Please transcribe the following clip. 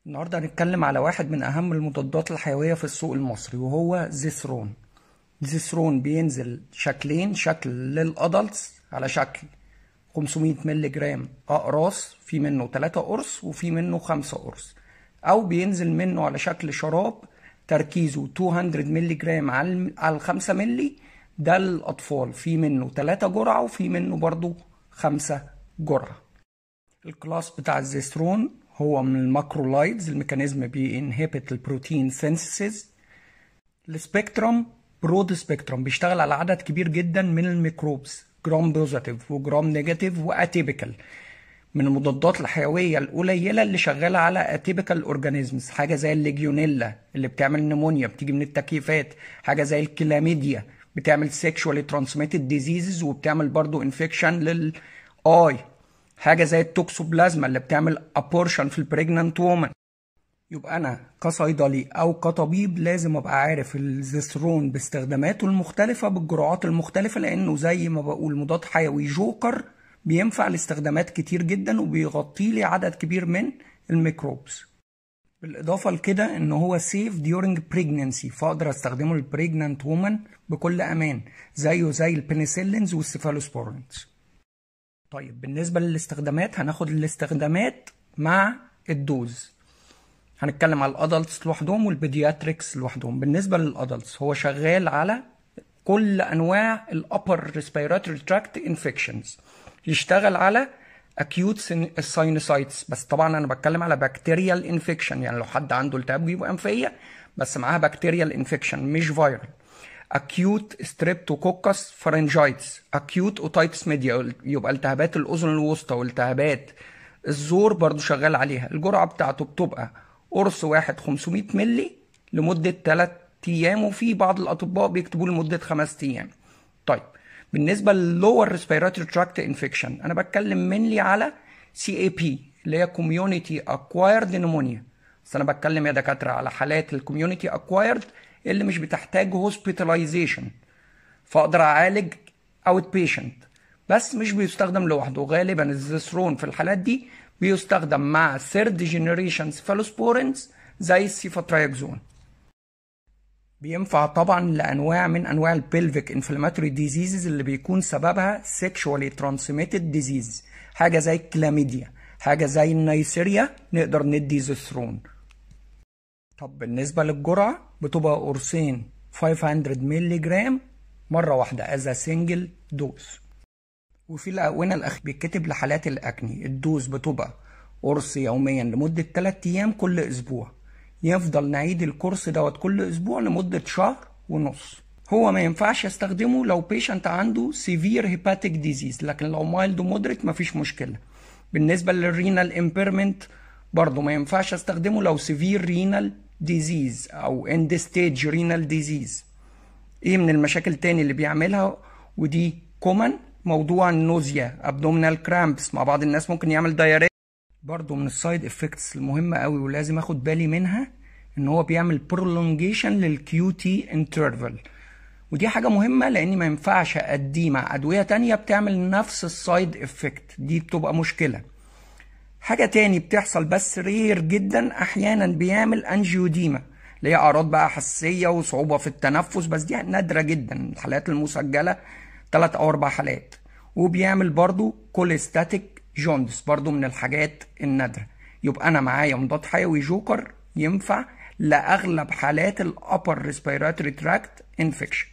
النهارده هنتكلم على واحد من أهم المضادات الحيوية في السوق المصري وهو زيثرون. زيثرون بينزل شكلين، شكل للأدلتس على شكل 500 مللي جرام أقراص، في منه 3 قرص وفي منه 5 قرص، أو بينزل منه على شكل شراب تركيزه 200 مللي جرام على 5 مللي، ده للأطفال، في منه 3 جرعة وفي منه برضو 5 جرعة. الكلاس بتاع الزيثرون هو من الماكرولايدز، الميكانيزم بينهبت البروتين سينثيسيس. السبيكترم برود سبيكترم، بيشتغل على عدد كبير جدا من الميكروبس، جرام بوزيتيف وجرام نيجاتيف واتيبيكال، من المضادات الحيويه القليله اللي شغاله على اتيبيكال اورجانيزمز، حاجه زي الليجيونيلا اللي بتعمل نمونيا بتيجي من التكييفات، حاجه زي الكلاميديا بتعمل سيكشوالي ترانسميتد ديزيزز وبتعمل برضو انفكشن للاي، حاجه زي التوكسوبلازما اللي بتعمل ابورشن في البريجنانت وومن. يبقى انا كصيدلي او كطبيب لازم ابقى عارف الزيثرون باستخداماته المختلفه بالجرعات المختلفه، لانه زي ما بقول مضاد حيوي جوكر، بينفع لاستخدامات كتير جدا وبيغطي لي عدد كبير من الميكروبس. بالاضافه لكده ان هو سيف ديورنج بريجنانسي، فاقدر استخدمه للبريجنانت وومن بكل امان، زيه زي البنسلينز والسيفالوسبورينز. طيب بالنسبه للاستخدامات، هناخد الاستخدامات مع الدوز. هنتكلم على الادلتس لوحدهم والبيدياتريكس لوحدهم. بالنسبه للادلتس هو شغال على كل انواع الابر ريسبيراتوري تراكت انفكشنز، يشتغل على اكيوت ساينوسايتس، بس طبعا انا بتكلم على بكتيريال انفكشن، يعني لو حد عنده التهاب جيوب انفيه بس معاها بكتيريال انفكشن مش فيرال. اكيوت ستريبتوكوكس فارنجايتس، اكيوت اوتايتس ميديا، يبقى التهابات الاذن الوسطى والتهابات الزور برضو شغال عليها. الجرعه بتاعته بتبقى قرص واحد 500 مللي لمده 3 ايام، وفي بعض الاطباء بيكتبوا لمده 5 ايام. طيب بالنسبه للور ريسبيراتوري تراكت انفكشن، انا بتكلم منلي على سي اي بي اللي هي كوميونتي اكوايرد نيمونيا، بس انا بتكلم يا دكاتره على حالات الكوميونتي اكوايرد اللي مش بتحتاج هوسبيتاليزيشن، فاقدر اعالج اوت بيشنت، بس مش بيستخدم لوحده. غالبا الزيثرون في الحالات دي بيستخدم مع ثيرد جينيريشن سيفالوسبورينز زي السيفاترياكزون. بينفع طبعا لانواع من انواع البلفيك انفلاماتوري ديزيزز اللي بيكون سببها سيكشوالي ترانسميتد ديزيز، حاجه زي الكلاميديا، حاجه زي النيسيريا، نقدر ندي زيثرون. طب بالنسبه للجرعه بتبقى قرصين 500 مللي جرام مره واحده از سنجل دوز. وفي الاونه الاخيره بيتكتب لحالات الاكني الدوز بتبقى قرص يوميا لمده 3 ايام كل اسبوع، يفضل نعيد الكورس دوت كل اسبوع لمده شهر ونص. هو ما ينفعش استخدمه لو بيشنت عنده سيفير هيباتيك ديزيز، لكن لو مايلد ومودريت مفيش مشكله. بالنسبه للرينال امبيرمنت برضه ما ينفعش استخدمه لو سيفير رينال ديزيز او اند ستيج رينال ديزيز. ايه من المشاكل تاني اللي بيعملها ودي كومن؟ موضوع النوزيا، ابدومينال كرامبس، مع بعض الناس ممكن يعمل دايريا. برضه من السايد افكتس المهمه قوي ولازم اخد بالي منها ان هو بيعمل برولونجيشن للكيو تي انترفال، ودي حاجه مهمه لاني ما ينفعش اديه مع ادويه تانية بتعمل نفس السايد افكت، دي بتبقى مشكله. حاجه تاني بتحصل بس رير جدا، احيانا بيعمل انجيوديما اللي هي اعراض بقى حساسيه وصعوبه في التنفس، بس دي نادره جدا، الحالات المسجله 3 أو 4 حالات. وبيعمل برضو كوليستاتيك جوندس، برضو من الحاجات النادره. يبقى انا معايا مضاد حيوي جوكر ينفع لاغلب حالات الابر ريسبيراتوري تراكت انفكشن.